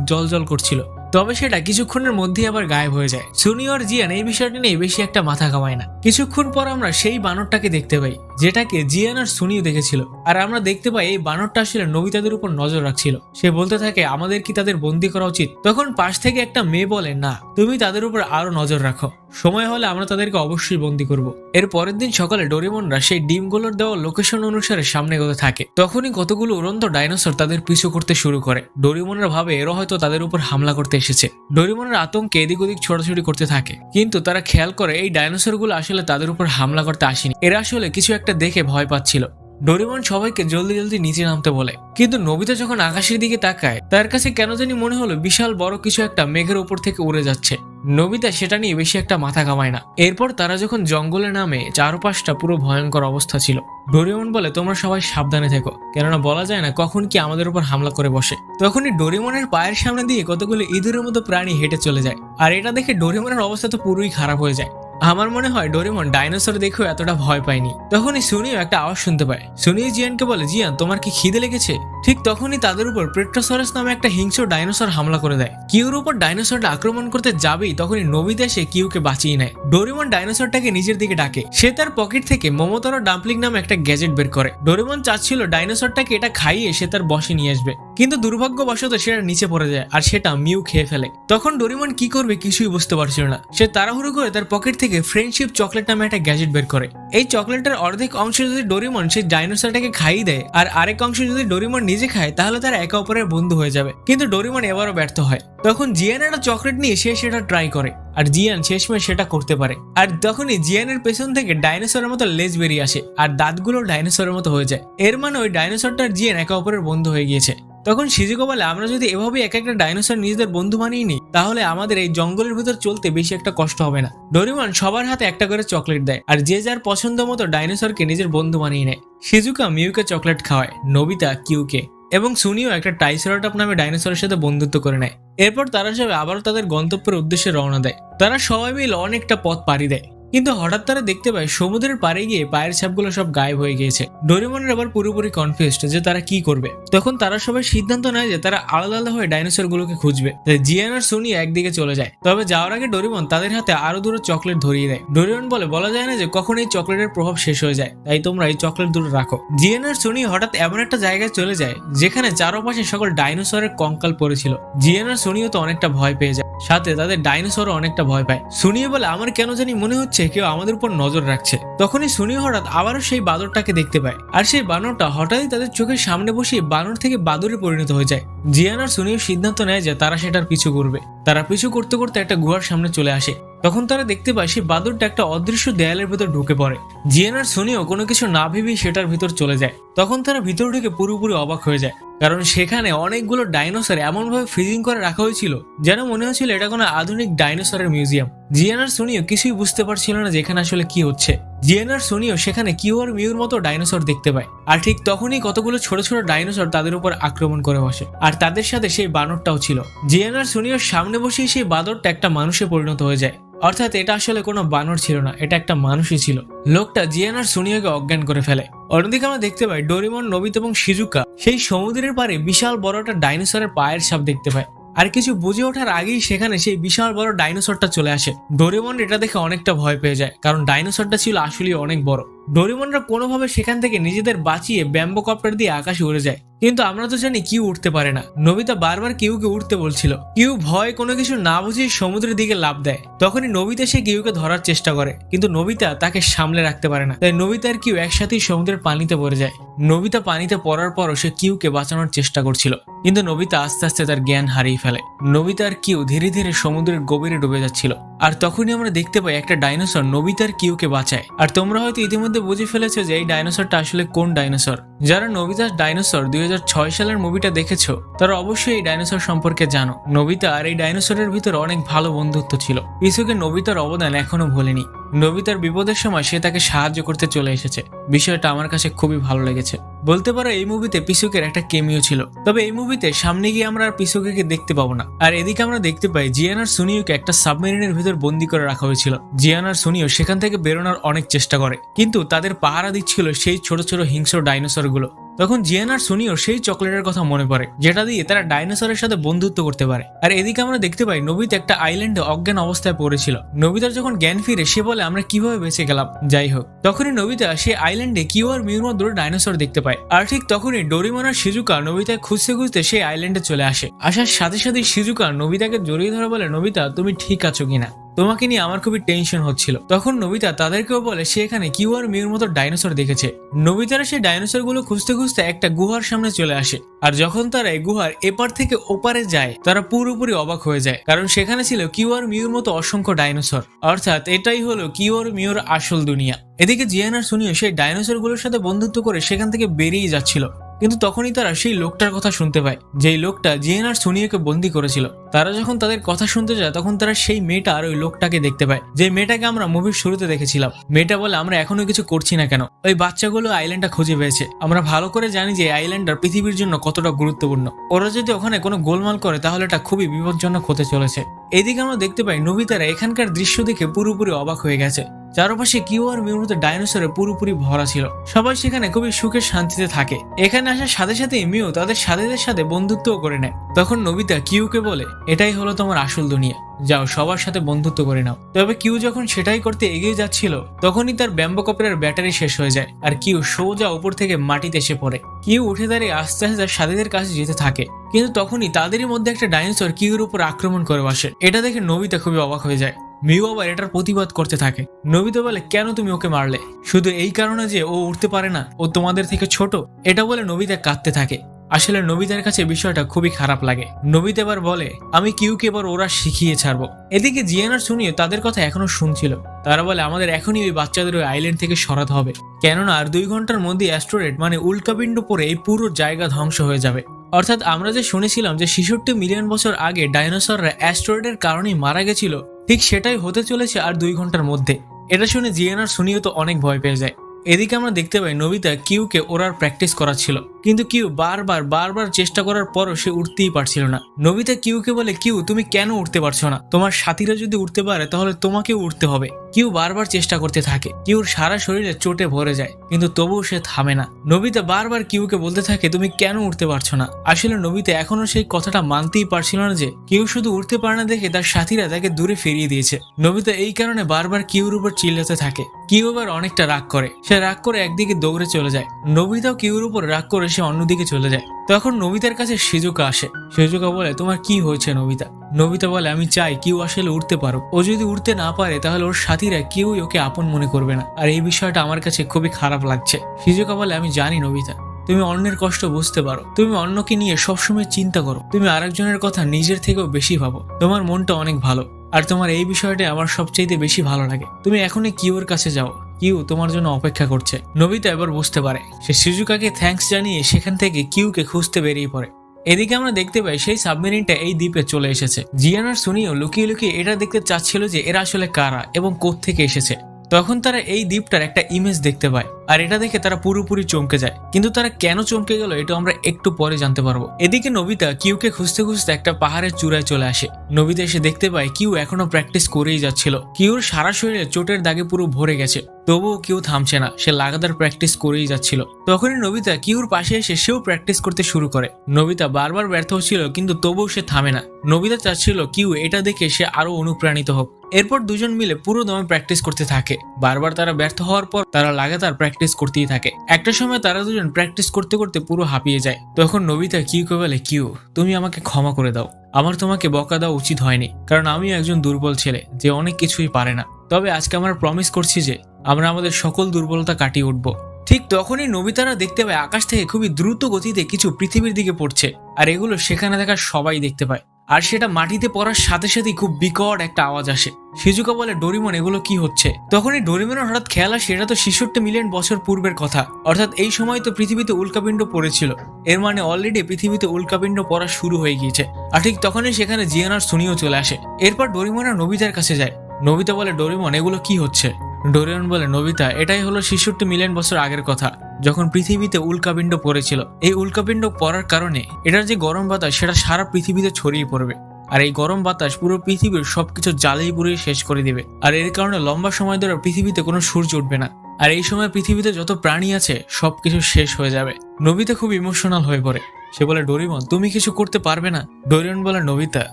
জল জল করছিল। তবে সেটা কিছুক্ষণের মধ্যেই আবার গায়েব হয়ে যায়। সুনিও আর জিয়ান এই বিষয়টা নিয়ে বেশি একটা মাথা ঘামায় না। কিছুক্ষণ পর আমরা সেই বানরটাকে দেখতে পাই, যেটাকে জিয়ান আর সুনিও দেখেছিল। আর আমরা দেখতে পাই এই বানরটা আসলে নোবিতাদের উপর নজর রাখছিল। সে বলতে থাকে, আমাদের কি তাদের বন্দি করা উচিত? তখন পাশ থেকে একটা মেয়ে বলে, না, তুমি তাদের উপর আরো নজর রাখো, সময় হলে আমরা তাদেরকে অবশ্যই বন্দি করব। এর পরের দিন সকালে ডোরিমনরা সেই ডিমগুলোর দেওয়া লোকেশন অনুসারে সামনে এগোতে থাকে। তখনই কতগুলো উড়ন্ত ডাইনোসর তাদের পিছু করতে শুরু করে। ডোরিমনরা ভাবে এরা হয়তো তাদের উপর হামলা করতে এসেছে। ডোরিমনের আতঙ্কে এদিক ওদিক ছোটাছুটি করতে থাকে, কিন্তু তারা খেয়াল করে এই ডাইনোসর গুলো আসলে তাদের উপর হামলা করতে আসেনি। এরা আসলে কিছু একটা দেখে ভয় পাচ্ছিল। ডোরিমন সবাইকে জলদি জলদি নিচে নামতে বলে, কিন্তু নোবিতা যখন আকাশের দিকে তাকায়, তার কাছে কেন জানি মনে হলো বিশাল বড় কিছু একটা মেঘের উপর থেকে উড়ে যাচ্ছে। নোবিতা সেটা নিয়ে বেশি একটা মাথা ঘামায় না। এরপর তারা যখন জঙ্গলে নামে, চারপাশটা পুরো ভয়ঙ্কর অবস্থা ছিল। ডোরিমন বলে, তোমরা সবাই সাবধানে থেকো, কেননা বলা যায় না কখন কি আমাদের উপর হামলা করে বসে। তখনই ডোরিমনের পায়ের সামনে দিয়ে কতগুলো ইঁদুরের মতো প্রাণী হেঁটে চলে যায়, আর এটা দেখে ডোরিমনের অবস্থা তো পুরোই খারাপ হয়ে যায়। আমার মনে হয় ডোরিমন ডাইনোসর দেখেও এতটা ভয় পায়নি। তখনই সুনিও একটা আওয়াজ শুনতে পায়। সুনি জিয়ানকে বলে, জিয়ান তোমার কি খিদে লেগেছে? ঠিক তখনই তাদের উপর প্রেট্রোসরাস নামে একটা হিংস্র ডাইনোসর হামলা করে দেয়। কিউর উপর ডাইনোসরটা আক্রমণ করতে যাবেই তখনই নোবিতা এসে কিউকে বাঁচিয়ে নেয়। ডোরিমন ডাইনোসরটাকে নিজের দিকে ডাকে। সে তার পকেট থেকে মোমোতরো ডাম্পলিং নামে একটা গ্যাজেট বের করে। ডোরিমন চাচ্ছিল ডাইনোসরটাকে এটা খাইয়ে সে তার বসে নিয়ে আসবে, কিন্তু দুর্ভাগ্যবশত সেটা নিচে পড়ে যায়, আর সেটা মিউ খেয়ে ফেলে। তখন ডোরিমন কি করবে কিছুই বুঝতে পারছিল না। সে তাড়াহুড়ো করে তার পকেট থেকে ফ্রেন্ডশিপ চকলেট নামে একটা গ্যাজেট বের করে। এই চকলেটের অর্ধেক অংশ যদি ডোরিমন সেই ডাইনোসরটাকে খাইয়ে দেয়, আর আরেক অংশ যদি ডোরিমন নিজে খায়, তাহলে তারা একে অপরের বন্ধু হয়ে যাবে। কিন্তু ডোরিমন এবারও ব্যর্থ হয়। তখন জিয়ান একটা চকলেট নিয়ে সে সেটা ট্রাই করে, আর জিয়ান শেষমেশ সেটা করতে পারে। আর তখনই জিয়ানের পেছন থেকে ডাইনোসরের মতো লেজ বেরিয়ে আসে, আর দাঁতগুলো ডাইনোসরের মতো হয়ে যায়। এর মানে ওই ডাইনোসরটার জিয়ান একে অপরের বন্ধু হয়ে গিয়েছে। তখন শিজুকো বলে, আমরা যদি এভাবে এক একটা ডাইনোসর নিজেদের বন্ধু বানিয়ে নিই, তাহলে আমাদের এই জঙ্গলের ভিতর চলতে বেশি একটা কষ্ট হবে না। ডোরিমন সবার হাতে একটা করে চকলেট দেয়, আর যে যার পছন্দ মতো ডাইনোসরকে নিজের বন্ধু বানিয়ে নেয়। শিজুকা মিউকে চকলেট খাওয়ায়, নোবিতা কিউকে, এবং সুনিও একটা ট্রাইসেরাটপ নামে ডাইনোসরের সাথে বন্ধুত্ব করে নেয়। এরপর তারা সবাই আবারও তাদের গন্তব্যের উদ্দেশ্যে রওনা দেয়। তারা সবাই মিলে অনেকটা পথ পাড়ি দেয়, কিন্তু হঠাৎ তারা দেখতে পায় সমুদ্রের পাড়ে গিয়ে পায়ের ছাপগুলো সব গায়েব হয়ে গিয়েছে। ডোরেমনের আবার পুরোপুরি কনফিউজড যে তারা কি করবে। তখন তারা সবাই সিদ্ধান্ত নেয় যে তারা আলাদা আলাদা হয়ে ডাইনোসর গুলোকে খুঁজবে। জিয়ান আর সুনি একদিকে চলে যায়, তবে যাওয়ার আগে ডোরেমন তাদের হাতে আরো দুটো চকলেট ধরিয়ে দেয়। ডোরেমন বলা যায় না যে কখন এই চকলেটের প্রভাব শেষ হয়ে যায়, তাই তোমরা এই চকলেট দুটো রাখো। জিয়ান আর সুনি হঠাৎ এমন একটা জায়গায় চলে যায় যেখানে চারপাশে সকল ডাইনোসরের কঙ্কাল পড়েছিল। জিয়ান আর সুনিও তো অনেকটা ভয় পেয়ে যায়, সাথে তাদের ডাইনোসরও অনেকটা ভয় পায়। সুনিও বলে আমার কেন জানি মনে হচ্ছে কেউ আমাদের উপর নজর রাখছে। তখনই সুনিও হঠাৎ আবারও সেই বাদরটাকে দেখতে পায়, আর সেই বানরটা হঠাৎই তাদের চোখের সামনে বসে বানর থেকে বাদুরে পরিণত হয়ে যায়। জিয়ান আর সুনিও সিদ্ধান্ত নেয় যে তারা সেটার পিছু করবে। তারা পিছু করতে করতে একটা গুহার সামনে চলে আসে। তখন তারা দেখতে পায় সেই বাদুরটা একটা অদৃশ্য দেয়ালের ভেতর ঢুকে পড়ে। জিয়ান আর সুনিও কোনো কিছু না ভেবেই সেটার ভিতর চলে যায়। তখন তারা ভিতর ঢুকে পুরোপুরি অবাক হয়ে যায়, কারণ সেখানে অনেকগুলো ডাইনোসর এমনভাবে ফ্রিজিং করে রাখা হয়েছিল যেন মনে হচ্ছিল এটা কোনো আধুনিক ডাইনোসরের মিউজিয়াম। জিয়ান আর সুনিও কিছুই বুঝতে পারছিল না যে এখানে আসলে কি হচ্ছে। জিয়ান আর সুনিও সেখানে কিউ আর মিউর মতো ডাইনোসর দেখতে পায়, আর ঠিক তখনই কতগুলো ছোট ছোট ডাইনোসর তাদের উপর আক্রমণ করে বসে, আর তাদের সাথে সেই বানরটাও ছিল। জিয়ান আর সুনিও সামনে বসেই সেই বাদরটা একটা মানুষে পরিণত হয়ে যায়। অর্থাৎ এটা আসলে কোনো বানর ছিল না, এটা একটা মানুষই ছিল। লোকটা জিয়ান আর সুনিওকে অজ্ঞান করে ফেলে। অন্যদিকে আমরা দেখতে পাই ডোরেমন, নোবিতা এবং শিজুকা সেই সমুদ্রের পাড়ে বিশাল বড় একটা ডাইনোসরের পায়ের ছাপ দেখতে পায়। আর কিছু বুঝে ওঠার আগেই সেখানে সেই বিশাল বড় ডাইনোসরটা চলে আসে। ডোরেমন এটা দেখে অনেকটা ভয় পেয়ে যায়, কারণ ডাইনোসরটা ছিল আসলে অনেক বড়। ডোরেমনরা কোনোভাবে সেখান থেকে নিজেদের বাঁচিয়ে ব্যাম্বো কপ্টার দিয়ে আকাশে উড়ে যায়, কিন্তু আমরা তো জানি কিউ উঠতে পারে না। নোবিতা বারবার কিউকে উঠতে বলছিল, কিউ ভয় কোনো কিছু না বুঝে সমুদ্রের দিকে লাফ দেয়। তখনই নোবিতা সে কিউকে ধরার চেষ্টা করে, কিন্তু নোবিতা তাকে সামলে রাখতে পারে না, তাই নোবিতা আর কিউ একসাথেই সমুদ্রের পানিতে পড়ে যায়। নোবিতা পানিতে পড়ার পরও সে কিউকে বাঁচানোর চেষ্টা করছিল, কিন্তু নোবিতা আস্তে আস্তে তার জ্ঞান হারিয়ে ফেলে। নোবিতা আর কিউ ধীরে ধীরে সমুদ্রের গভীরে ডুবে যাচ্ছিল, আর তখনই আমরা দেখতে পাই একটা ডাইনোসর নোবিতার কিউকে বাঁচায়। আর তোমরা হয়তো ইতিমধ্যে বুঝে ফেলেছো যে এই ডাইনোসরটা আসলে কোন ডাইনোসর। যারা নোবিতার ডাইনোসর 2006 সালের মুভিটা দেখেছো তারা অবশ্যই এই ডাইনোসর সম্পর্কে জানো। নোবিতা আর এই ডাইনোসরের ভিতর অনেক ভালো বন্ধুত্ব ছিল। পিসুকে নোবিতার অবদান এখনো ভোলেনি। নোবিতার বিপদের সময় সে তাকে সাহায্য করতে চলে এসেছে। বিষয়টা আমার কাছে খুবই ভালো লেগেছে। বলতে পারো এই মুভিতে পিসুকের একটা কেমিও ছিল, তবে এই মুভিতে সামনে গিয়ে আমরা আর পিসুকে দেখতে পাবো না। আর এদিকে আমরা দেখতে পাই জিয়ান আর সুনিওকে একটা সাবমেরিনের ভিতর বন্দি করে রাখা হয়েছিল। জিয়ান আর সুনিও সেখান থেকে বেরোনোর অনেক চেষ্টা করে, কিন্তু তাদের পাহারা দিচ্ছিল সেই ছোট ছোট হিংস্র ডাইনোসর গুলো। তখন জিয়ান আর সুনিওর সেই চকলেটের কথা মনে পড়ে, যেটা দিয়ে তারা ডাইনোসরের সাথে বন্ধুত্ব করতে পারে। আর এদিকে আমরা দেখতে পাই নোবিতা একটা আইল্যান্ডে অজ্ঞান অবস্থায় পড়েছিল। নোবিতার যখন জ্ঞান ফিরে সে বলে আমরা কিভাবে বেঁচে গেলাম। যাই হোক, তখনই নোবিতা সেই আইল্যান্ডে কিউ আর মিউর মধ্যে ডাইনোসর দেখতে পায়। আর ঠিক তখনই ডোরেমন আর শিজুকা নোবিতাকে খুঁজতে খুঁজতে সেই আইল্যান্ডে চলে আসে। আসার সাথে সাথে শিজুকা নোবিতাকে জড়িয়ে ধরে বলে, নোবিতা তুমি ঠিক আছো কিনা, তোমাকে নিয়ে আমার খুবই টেনশন হচ্ছিল। তখন নোবিতা তাদেরকেও বলে সে এখানে কিউ আর মিউর মতো ডাইনোসর দেখেছে। নোবিতারা সেই ডাইনোসর গুলো খুঁজতে খুঁজতে একটা গুহার সামনে চলে আসে, আর যখন তারা এই গুহার এপার থেকে ওপারে যায় তারা পুরোপুরি অবাক হয়ে যায়, কারণ সেখানে ছিল কিউ আর মিউর মতো অসংখ্য ডাইনোসর। অর্থাৎ এটাই হলো কিউ আর মিউর আসল দুনিয়া। এদিকে জিয়ান আর সুনিও সেই ডাইনোসর গুলোর সাথে বন্ধুত্ব করে সেখান থেকে বেরিয়ে যাচ্ছিল, কিন্তু তখনই তারা সেই লোকটার কথা শুনতে পায়, যেই লোকটা জিয়ান আর সুনিওকে বন্দি করেছিল। তারা যখন তাদের কথা শুনতে যায় তখন তারা সেই মেয়েটা আর ওই লোকটাকে দেখতে পায়, যে মেয়েটাকে আমরা মুভির শুরুতে দেখেছিলাম। মেয়েটা বলে আমরা এখনো কিছু করছি না কেন, ওই বাচ্চাগুলো আইল্যান্ডটা খুঁজে পেয়েছে। আমরা ভালো করে জানি যে আইল্যান্ডটা পৃথিবীর জন্য কতটা গুরুত্বপূর্ণ। ওরা যদি ওখানে কোনো গোলমাল করে তাহলে এটা খুবই বিপজ্জনক হতে চলেছে। এদিকে আমরা দেখতে পাই নোবিতারা এখানকার দৃশ্য দেখে পুরোপুরি অবাক হয়ে গেছে। চারপাশে কিউ আর মিউর মতো ডাইনোসরে পুরোপুরি ভরা ছিল। সবাই সেখানে খুবই সুখে শান্তিতে থাকে। এখানে আসার সাথে সাথে মিউ তাদের সাথীদের সাথে বন্ধুত্বও করে নেয়। তখন নোবিতা কিউকে বলে এটাই হলো তোমার আসল দুনিয়া, যাও সবার সাথে বন্ধুত্ব করে নাও। তবে কিউ যখন সেটাই করতে এগিয়ে যাচ্ছিল তখনই তার ব্যাম্বো কপ্টারের ব্যাটারি শেষ হয়ে যায়, আর কিউ সোজা উপর থেকে মাটিতে এসে পড়ে। কিউ উঠে দাঁড়িয়ে আস্তে আস্তে তার সাথীদের কাছে যেতে থাকে, কিন্তু তখনই তাদেরই মধ্যে একটা ডাইনোসর কিউর উপর আক্রমণ করে বসে। এটা দেখে নোবিতা খুবই অবাক হয়ে যায়। মিউ আবার এটার প্রতিবাদ করতে থাকে। নোবিতা বলে কেন তুমি ওকে মারলে, শুধু এই কারণে যে ও উঠতে পারে না, ও তোমাদের থেকে ছোট? এটা বলে নোবিতা কাঁদতে থাকে। আসলে নোবিতার কাছে বিষয়টা খুবই খারাপ লাগে। নোবিতা এবার বলে আমি কিউকে এবার ওরা শিখিয়ে ছাড়বো। এদিকে জিয়ান আর সুনিও তাদের কথা এখনো শুনছিল। তারা বলে আমাদের এখনই ওই বাচ্চাদের ওই আইল্যান্ড থেকে সরাতে হবে, কেননা আর 2 ঘন্টার মধ্যে অ্যাস্টেরয়েড মানে উল্কাপিণ্ড পড়ে এই পুরো জায়গা ধ্বংস হয়ে যাবে। অর্থাৎ আমরা যে শুনেছিলাম যে 66 মিলিয়ন বছর আগে ডাইনোসররা অ্যাস্টেরয়েডের কারণেই মারা গেছিল, ঠিক সেটাই হতে চলেছে আর 2 ঘন্টার মধ্যে। এটা শুনে জিয়ান আর সুনিও তো অনেক ভয় পেয়ে যায়। এদিকে আমরা দেখতে পাই নোবিতা কিউকে ওড়ার প্র্যাকটিস করাচ্ছিল, কিন্তু কিউ বারবার চেষ্টা করার পরও সে উঠতেই পারছিল না। নোবিতা কিউকে বলে, কিউ তুমি কেন উঠতে পারছো না? তোমার সাথীরা যদি উঠতে পারে তাহলে তোমাকেও উঠতে হবে। কিউ বারবার চেষ্টা করতে থাকে, কিউর সারা শরীরে চোটে ভরে যায়, কিন্তু তবুও সে থামে না। নোবিতা বারবার কিউকে বলতে থাকে তুমি কেন উঠতে পারছো না। আসলে নোবিতা এখনো সেই কথাটা মানতেই পারছিল না যে কিউ শুধু উঠতে পারে না দেখে তার সাথীরা তাকে দূরে ফিরিয়ে দিয়েছে। নোবিতা এই কারণে বারবার কিউর উপর চিল্লাতে থাকে। কিউ আবার অনেকটা রাগ করে, সে রাগ করে একদিকে দৌড়ে চলে যায়। নোবিতাও কিউর উপর রাগ করে সে অন্যদিকে চলে যায়। তখন নোবিতার কাছে শিজুকা আসে। শিজুকা বলে, তোমার কি হয়েছে নোবিতা? নোবিতা বলে, আমি চাই কিউ আসলে উঠতে পারো। ও যদি উঠতে না পারে তাহলে ওর সাথীরা কেউই ওকে আপন মনে করবে না, আর এই বিষয়টা আমার কাছে খুবই খারাপ লাগছে। শিজুকা বলে, আমি জানি নোবিতা, তুমি অন্যের কষ্ট বুঝতে পারো, তুমি অন্যকে নিয়ে সবসময় চিন্তা করো, তুমি আরেকজনের কথা নিজের থেকেও বেশি ভাবো, তোমার মনটা অনেক ভালো, আর তোমার এই বিষয়টা আমার সবচাইতে বেশি ভালো লাগে। তুমি এখনই কিউর কাছে যাও, কিউ তোমার জন্য অপেক্ষা করছে। নোবিতা এবার বুঝতে পারে, সে শিজুকাকে থ্যাঙ্কস জানিয়ে সেখান থেকে কিউকে খুঁজতে বেরিয়ে পড়ে। এদিকে আমরা দেখতে পাই সেই সাবমেরিনটা এই দ্বীপে চলে এসেছে। জিয়ান আর সুনিও লুকিয়ে লুকিয়ে এটা দেখতে চাচ্ছিল যে এরা আসলে কারা এবং কোত্থেকে এসেছে। তখন তারা এই দ্বীপটার একটা ইমেজ দেখতে পায়, আর এটা দেখে তারা পুরোপুরি চমকে যায়। কিন্তু তারা কেন চমকে গেল এটা আমরা একটু পরে জানতে পারবো। এদিকে নোবিতা কিউকে খুঁজতে খুঁজতে একটা পাহাড়ের চূড়ায় চলে আসে। নোবিতা এসে দেখতে পায় কিউ এখনো প্র্যাকটিস করেই যাচ্ছিল। কিউর সারা শরীরে চোটের দাগে পুরো ভরে গেছে, তবুও কিউ থামছে না, সে লাগাতার প্র্যাকটিস করেই যাচ্ছিল। তখনই নোবিতা কিউর পাশে এসে সেও প্র্যাকটিস করতে শুরু করে। নোবিতা বারবার ব্যর্থ হচ্ছিল, কিন্তু তবুও সে থামে না। নোবিতা চাচ্ছিল কিউ এটা দেখে সে আরো অনুপ্রাণিত হোক। এরপর দুজন মিলে পুরো দমে প্র্যাকটিস করতে থাকে। বারবার তারা ব্যর্থ হওয়ার পর তারা লাগাতার প্র্যাকটিস করতেই থাকে। একটা সময় তারা দুজন প্র্যাকটিস করতে করতে পুরো হাঁপিয়ে যায়। তখন নোবিতা কিউকে বলে, কিউ তুমি আমাকে ক্ষমা করে দাও, আমার তোমাকে বকা দেওয়া উচিত হয়নি, কারণ আমিও একজন দুর্বল ছেলে যে অনেক কিছুই পারে না। তবে আজকে আমরা প্রমিস করছি যে আমরা আমাদের সকল দুর্বলতা কাটিয়ে উঠবো। ঠিক তখনই নোবিতারা দেখতে পায় আকাশ থেকে খুবই দ্রুত গতিতে কিছু পৃথিবীর দিকে পড়ছে, আর এগুলো সেখানে থাকা সবাই দেখতে পায়। আর সেটা মাটিতে পড়ার সাথে সাথেই খুব বিকট একটা আওয়াজ আসে। শিজুকা বলে, ডোরিমন এগুলো কি হচ্ছে? তখনই ডোরিমনের হঠাৎ খেয়াল আসে এটা তো 66 মিলিয়ন বছর পূর্বের কথা, অর্থাৎ এই সময় তো পৃথিবীতে উল্কাপিণ্ড পড়েছিল। এর মানে অলরেডি পৃথিবীতে উল্কাপিণ্ড পড়া শুরু হয়ে গিয়েছে। আর ঠিক তখনই সেখানে জিয়ান আর সুনিও চলে আসে। এরপর ডোরিমন আর নোবিতার কাছে যায়। নোবিতা বলে, ডোরিমন এগুলো কি হচ্ছে? ডোরিমন বলে, নোবিতা এটাই হলো 66 মিলিয়ন বছর আগের কথা, যখন পৃথিবীতে উল্কাপিণ্ড পড়েছিল। এই উল্কাপিণ্ড পড়ার কারণে এটার যে গরম বাতাস সেটা সারা পৃথিবীতে ছড়িয়ে পড়বে, আর এই গরম বাতাস পুরো পৃথিবীর সবকিছু জ্বালিয়ে পুড়িয়ে শেষ করে দিবে। আর এর কারণে লম্বা সময় ধরে পৃথিবীতে কোনো সূর্য উঠবে না, আর এই সময় পৃথিবীতে যত প্রাণী আছে সবকিছু শেষ হয়ে যাবে। নোবিতা খুব ইমোশনাল হয়ে পড়ে। সে বলে, ডোরিমন তুমি কিছু করতে পারবে না? ডোরিমন বলে, নোবিতা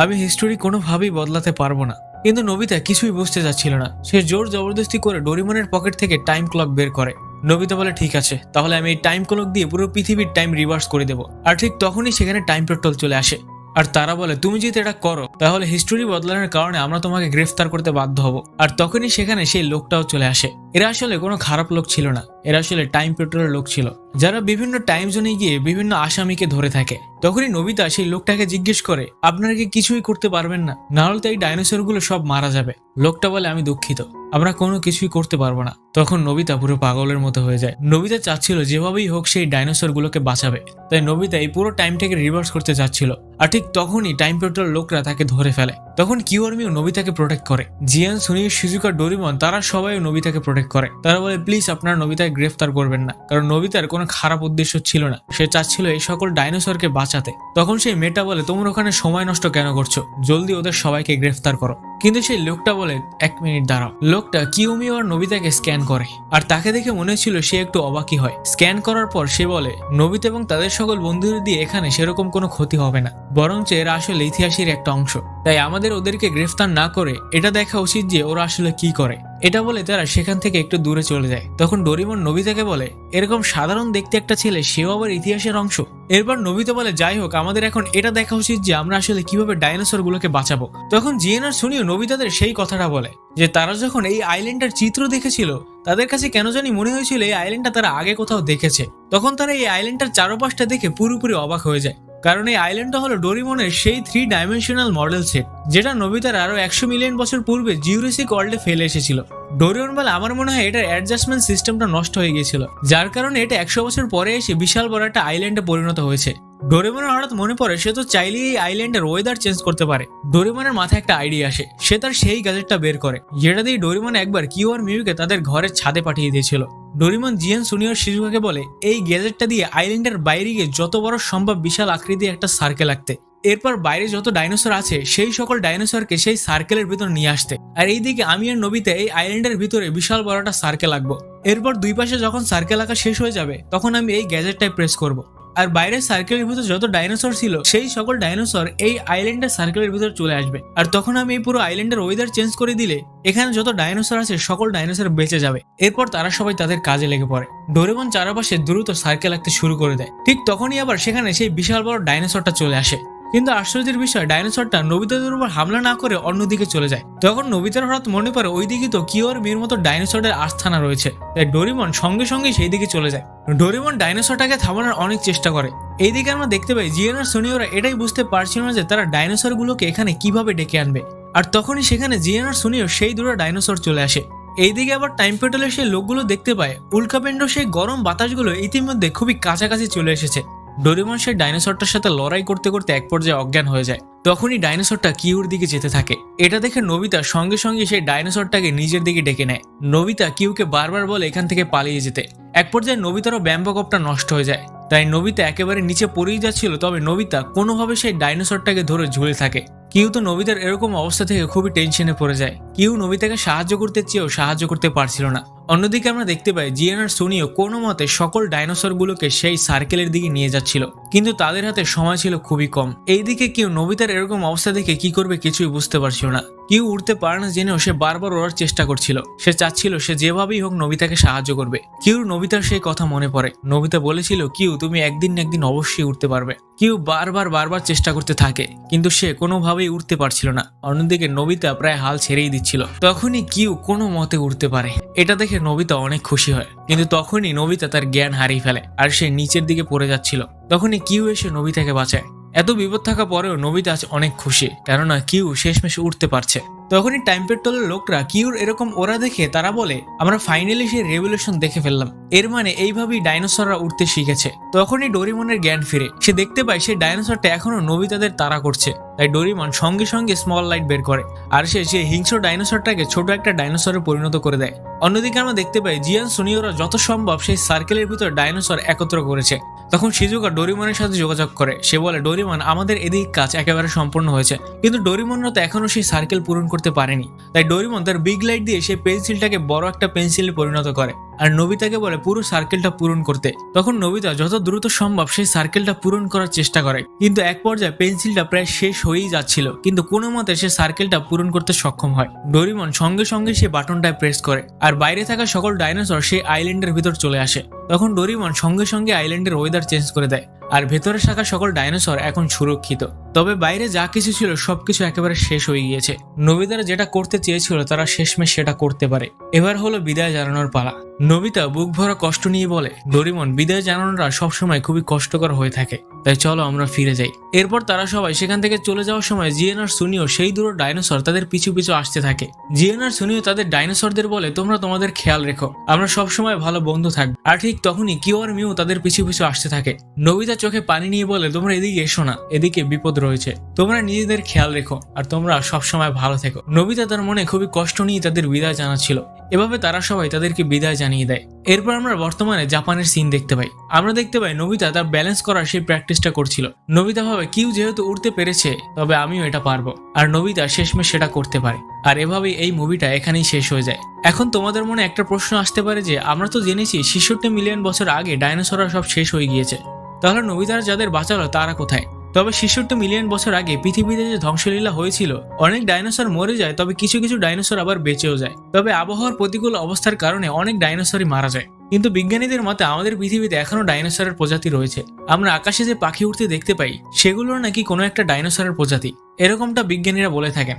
আমি হিস্টোরি কোনোভাবেই বদলাতে পারবো না। কিন্তু নোবিতা কিছুই বুঝতে চাচ্ছিল না। সে জোর জবরদস্তি করে ডোরিমনের পকেট থেকে টাইম ক্লক বের করে। নোবিতা বলে, ঠিক আছে, তাহলে আমি এই টাইম ক্লক দিয়ে পুরো পৃথিবীর টাইম রিভার্স করে দেবো। আর ঠিক তখনই সেখানে টাইম পেট্রোল চলে আসে। আর তারা বলে, তুমি যদি এটা করো তাহলে হিস্টোরি বদলানোর কারণে আমরা তোমাকে গ্রেফতার করতে বাধ্য হব। আর তখনই সেখানে সেই লোকটাও চলে আসে। এরা আসলে কোনো খারাপ লোক ছিল না, এরা আসলে টাইম পেট্রোলের লোক ছিল, যারা বিভিন্ন টাইম জোনে গিয়ে বিভিন্ন আসামিকে ধরে থাকে। তখনই নোবিতা সেই লোকটাকে জিজ্ঞেস করে, আপনারা কি কিছুই করতে পারবেন না? না হলে তো এই ডাইনোসর গুলো সব মারা যাবে। লোকটা বলে, আমি দুঃখিত, আমরা কোনো কিছুই করতে পারবো না। তখন নোবিতা পুরো পাগলের মতো হয়ে যায়। নোবিতা চাচ্ছিল যেভাবেই হোক সেই ডাইনোসর গুলোকে বাঁচাবে, তাই নোবিতা এই পুরো টাইমটাকে রিভার্স করতে চাচ্ছিল। আর ঠিক তখনই টাইম পেট্রোল লোকরা তাকে ধরে ফেলে। তখন কিউ আর মিউ নোবিতাকে প্রোটেক্ট করে। জিয়ান, সুনি, শিজুকা, ডোরিমন তারা সবাই নোবিতাকে প্রোটেক্ট করে। তারা বলে, প্লিজ আপনারা নোবিতাকে গ্রেফতার করবেন না, কারণ নোবিতার কোনো খারাপ উদ্দেশ্য ছিল না, সে চাচ্ছিল এই সকল ডাইনোসরকে বাঁচাতে। তখন সেই মেয়েটা বলে, তোমরা ওখানে সময় নষ্ট কেন করছো, জলদি ওদের সবাইকে গ্রেফতার করো। কিন্তু সেই লোকটা বলে, 1 মিনিট দাঁড়াও। লোকটা কিউমিও আর নোবিতাকে স্ক্যান করে, আর তাকে দেখে মনে ছিল সে একটু অবাকই হয়। স্ক্যান করার পর সে বলে, নোবিতা এবং তাদের সকল বন্ধুদের দিয়ে এখানে সেরকম কোনো ক্ষতি হবে না, বরঞ্চ এরা আসলে ইতিহাসের একটা অংশ, তাই আমাদের ওদেরকে গ্রেফতার না করে এটা দেখা উচিত যে ওরা আসলে কি করে। এটা বলে তারা সেখান থেকে একটু দূরে চলে যায়। তখন ডোরিমন নোবিতাকে বলে, এরকম সাধারণ দেখতে একটা ছেলে, সেও আবার ইতিহাসের অংশ। এরপর নোবিতা বলে, যাই হোক, আমাদের এখন এটা দেখা উচিত যে আমরা আসলে কিভাবে ডাইনোসর গুলোকে বাঁচাবো। তখন জিএন আর সুনিও নোবিতাদের সেই কথাটা বলে যে তারা যখন এই আইল্যান্ডের চিত্র দেখেছিল তাদের কাছে কেন জানি মনে হয়েছিল এই আইল্যান্ডটা তারা আগে কোথাও দেখেছে। তখন তারা এই আইল্যান্ডটার চারপাশটা দেখে পুরোপুরি অবাক হয়ে যায়, কারণ এই আইল্যান্ডটা হলো ডোরিমনের সেই 3 ডাইমেনশনাল মডেল সেট, যেটা নোবিতার আরো 100 মিলিয়ন বছর পূর্বে জিউরেসিক ওয়ার্ল্ডে ফেলে এসেছিল। ডোরিমন বলে আমার মনে হয় এটার অ্যাডজাস্টমেন্ট সিস্টেমটা নষ্ট হয়ে গিয়েছিল, যার কারণে এটা 100 বছর পরে এসে বিশাল বড় একটা আইল্যান্ডে পরিণত হয়েছে। ডোরেমনের হঠাৎ মনে পড়ে সে তো চাইলেই এই আইল্যান্ডের ওয়েদার চেঞ্জ করতে পারে। ডোরেমনের মাথায় একটা আইডিয়া আসে, সে তার সেই গ্যাজেটটা বের করে যেটা দিয়ে ডোরেমন একবার কিউ আর মিউকে তাদের ঘরের ছাদে পাঠিয়ে দিয়েছিল। ডোরেমন জিয়ান সুনিয়র শিজুকাকে বলে এই গ্যাজেটটা দিয়ে আইল্যান্ডের বাইরে গিয়ে যত বড় সম্ভব বিশাল আকৃতির একটা সার্কেল আঁকতে, এরপর বাইরে যত ডাইনোসর আছে সেই সকল ডাইনোসরকে সেই সার্কেলের ভিতর নিয়ে আসতে, আর এইদিকে আমি আর নবিতা এই আইল্যান্ডের ভিতরে বিশাল বড় একটা সার্কেল আঁকবো। এরপর দুই পাশে যখন সার্কেল আঁকা শেষ হয়ে যাবে তখন আমি এই গ্যাজেটটাই প্রেস করব, আর বাইরের সার্কেলের ভিতর যত ডাইনোসর ছিল সেই সকল ডাইনোসর এই আইল্যান্ডের সার্কেলের ভিতর চলে আসবে, আর তখন আমি এই পুরো আইল্যান্ডের ওয়েদার চেঞ্জ করে দিলে এখানে যত ডাইনোসর আছে সকল ডাইনোসর বেঁচে যাবে। এরপর তারা সবাই তাদের কাজে লেগে পড়ে। ডোরেমন চারপাশে দ্রুত সার্কেল আঁকতে শুরু করে দেয়। ঠিক তখনই আবার সেখানে সেই বিশাল বড় ডাইনোসরটা চলে আসে, কিন্তু আশ্চর্যের বিষয় ডাইনোসরটা নবিতাদের উপর হামলা না করে অন্যদিকে চলে যায়। তখন নবিতার হঠাৎ মনে পড়ে ওইদিকে তো কিউ আর মিউর মতো ডাইনোসরের আস্থানা রয়েছে, তাই ডোরেমন সঙ্গে সঙ্গে সেই দিকে চলে যায়। ডোরেমন ডাইনোসরটাকে থামানোর অনেক চেষ্টা করে। এইদিকে আমরা দেখতে পাই জিয়ান আর সোনিওরা এটাই বুঝতে পারছিল না যে তারা ডাইনোসর গুলোকে এখানে কিভাবে ডেকে আনবে, আর তখনই সেখানে জিয়ান আর সোনিও সেই দুটো ডাইনোসর চলে আসে। এইদিকে আবার টাইম পেট্রোলের সেই লোকগুলো দেখতে পায় উল্কাপিণ্ড সেই গরম বাতাসগুলো ইতিমধ্যে খুবই কাছাকাছি চলে এসেছে। ডোরেমন সেই ডাইনোসরটার সাথে লড়াই করতে করতে এক পর্যায়ে অজ্ঞান হয়ে যায়। তখনই ডাইনোসরটা কিউর দিকে যেতে থাকে। এটা দেখে নবিতা সঙ্গে সঙ্গে সেই ডাইনোসরটাকে নিজের দিকে ডেকে নেয়। নবিতা কিউকে বারবার বলে এখান থেকে পালিয়ে যেতে। এক পর্যায়ে নবিতারও ব্যাম্বকপটা নষ্ট হয়ে যায়, তাই নবিতা একেবারে নিচে পড়েই যাচ্ছিল, তবে নবিতা কোনোভাবে সেই ডাইনোসরটাকে ধরে ঝুলে থাকে। কিউ তো নবিতার এরকম অবস্থা থেকে খুবই টেনশনে পড়ে যায়। কিউ নবিতাকে সাহায্য করতে চেয়েও সাহায্য করতে পারছিল না। অন্যদিকে আমরা দেখতে পাই জিয়ান আর সোনিও কোনো মতে সকল ডাইনোসর গুলোকে সেই সার্কেলের দিকে নিয়ে যাচ্ছিল, কিন্তু তাদের হাতে সময় ছিল খুবই কম। এইদিকে কিউ নবিতার এরকম অবস্থা দেখে কি করবে কিছুই বুঝতে পারছিল না। কিউ উঠতে পারে না জেনেও সে বারবার ওড়ার চেষ্টা করছিল। সে চাচ্ছিল সে যেভাবেই হোক নবিতাকে সাহায্য করবে। কিউর নবিতার সেই কথা মনে পড়ে। নবিতা বলেছিল কিউ তুমি একদিন না একদিন অবশ্যই উঠতে পারবে। কিউ বারবার চেষ্টা করতে থাকে, কিন্তু সে কোনোভাবেই উঠতে পারছিল না। অন্যদিকে নবিতা প্রায় হাল ছেড়েই দিচ্ছিল। তখনই কিউ কোনো মতে উঠতে পারে। এটা দেখে নবিতা অনেক খুশি হয়, কিন্তু তখনই নবিতা তার জ্ঞান হারিয়ে ফেলে আর সে নিচের দিকে পড়ে যাচ্ছিল। তখনই কিউ এসে নবিতাকে বাঁচায়। এত বিপদ থাকা পরেও নবিতা আজ অনেক খুশি, কেননা কিউ শেষমেশ উঠতে পারছে। তখনই টাইম পেট্রোলের লোকরা কিউর এরকম ওরা দেখে তারা বলে আমরা ফাইনালি সেই রেভলিউশন দেখে ফেললাম, এর মানে এইভাবেই ডাইনোসররা উঠতে শিখেছে। তখনই ডোরিমনের জ্ঞান ফিরে। সে দেখতে পায় সেই ডাইনোসরটা এখনো নবিতাদের তাড়া করছে, তাই ডোরিমন সঙ্গে সঙ্গে স্মল লাইট বের করে আর সে সেই হিংস্র ডাইনোসরটাকে ছোট একটা ডাইনোসরে পরিণত করে দেয়। অন্যদিকে আমরা দেখতে পাই জিয়ান সুনিওরা যত সম্ভব সেই সার্কেলের ভিতর ডাইনোসর একত্র করেছে। তখন শিজুকা ডোরিমনের সাথে যোগাযোগ করে। সে বলে ডোরিমন আমাদের এদিক কাজ একেবারে সম্পূর্ণ হয়েছে, কিন্তু ডোরিমনরা তো এখনো সেই সার্কেল পূরণ করতে পারেনি। তাই ডোরিমন তার বিগ লাইট দিয়ে সেই পেন্সিলটাকে বড় একটা পেন্সিলে পরিণত করে আর নবিতাকে বলে পুরো সার্কেলটা পূরণ করতে। তখন নবিতা যত দ্রুত সম্ভব সেই সার্কেলটা পূরণ করার চেষ্টা করে, কিন্তু এক পর্যায়ে পেন্সিলটা প্রায় শেষ হয়েই যাচ্ছিল, কিন্তু কোনো মতে সে সার্কেলটা পূরণ করতে সক্ষম হয়। ডোরিমন সঙ্গে সঙ্গে সে বাটনটায় প্রেস করে আর বাইরে থাকা সকল ডাইনোসর সেই আইল্যান্ডের ভিতর চলে আসে। তখন ডোরিমন সঙ্গে সঙ্গে আইল্যান্ডের ওয়েদার চেঞ্জ করে দেয় আর ভেতরে থাকা সকল ডাইনোসর এখন সুরক্ষিত। তবে বাইরে যা কিছু ছিল সবকিছু একেবারে শেষ হয়ে গিয়েছে। নবিতারা যেটা করতে চেয়েছিল তারা শেষমেশ সেটা করতে পারে। এবার হলো বিদায় জানানোর পালা। নবিতা বুক ভরা কষ্ট নিয়ে বলে ডোরিমন বিদায় জানানোটা সবসময় খুবই কষ্টকর হয়ে থাকে, তাই চলো আমরা ফিরে যাই। এরপর তারা সবাই সেখান থেকে চলে যাওয়ার সময় জিয়ান আর সুনিও সেই দুটো ডাইনোসর তাদের পিছু পিছু আসতে থাকে। জিয়ান আর সুনিও তাদের ডাইনোসরদের বলে তোমরা তোমাদের খেয়াল রেখো, আমরা সবসময় ভালো বন্ধু থাকবো। আর ঠিক তখনই কিউ আর মিউ তাদের পিছু পিছু আসতে থাকে। নবিতা চোখে পানি নিয়ে বলে তোমরা এদিকে এসো না, এদিকে বিপদ রয়েছে, তোমরা নিজেদের খেয়াল রেখো আর তোমরা সবসময় ভালো থেকো। নবিতা তার মনে খুবই কষ্ট নিয়ে তাদের বিদায় জানাচ্ছিল। এভাবে তারা সবাই তাদেরকে বিদায় জানিয়ে দেয়। এরপর আমরা বর্তমানে জাপানের সিন দেখতে পাই। আমরা দেখতে পাই নবিতা তার ব্যালেন্স করার সেই প্র্যাকটিসটা করছিল। নবিতা ভাবে কিউ যেহেতু উঠতে পেরেছে তবে আমিও এটা পারবো, আর নবিতা শেষমেশ সেটা করতে পারে। আর এভাবেই এই মুভিটা এখানেই শেষ হয়ে যায়। এখন তোমাদের মনে একটা প্রশ্ন আসতে পারে যে আমরা তো জেনেছি 66 মিলিয়ন বছর আগে ডাইনোসররা সব শেষ হয়ে গিয়েছে, তাহলে নবিতারা যাদের বাঁচালো তারা কোথায়? তবে 66 মিলিয়ন বছর আগে পৃথিবীতে যে ধ্বংসলীলা হয়েছিল অনেক ডাইনোসর মরে যায়, তবে কিছু কিছু ডাইনোসর আবার বেঁচেও যায়। তবে আবহাওয়ার প্রতিকূল অবস্থার কারণে অনেক ডাইনোসরই মারা যায়। কিন্তু বিজ্ঞানীদের মতে আমাদের পৃথিবীতে এখনো ডাইনোসরের প্রজাতি রয়েছে। আমরা আকাশে যে পাখি উঠতে দেখতে পাই সেগুলোর নাকি কোনো একটা ডাইনোসরের প্রজাতি, এরকমটা বিজ্ঞানীরা বলে থাকেন।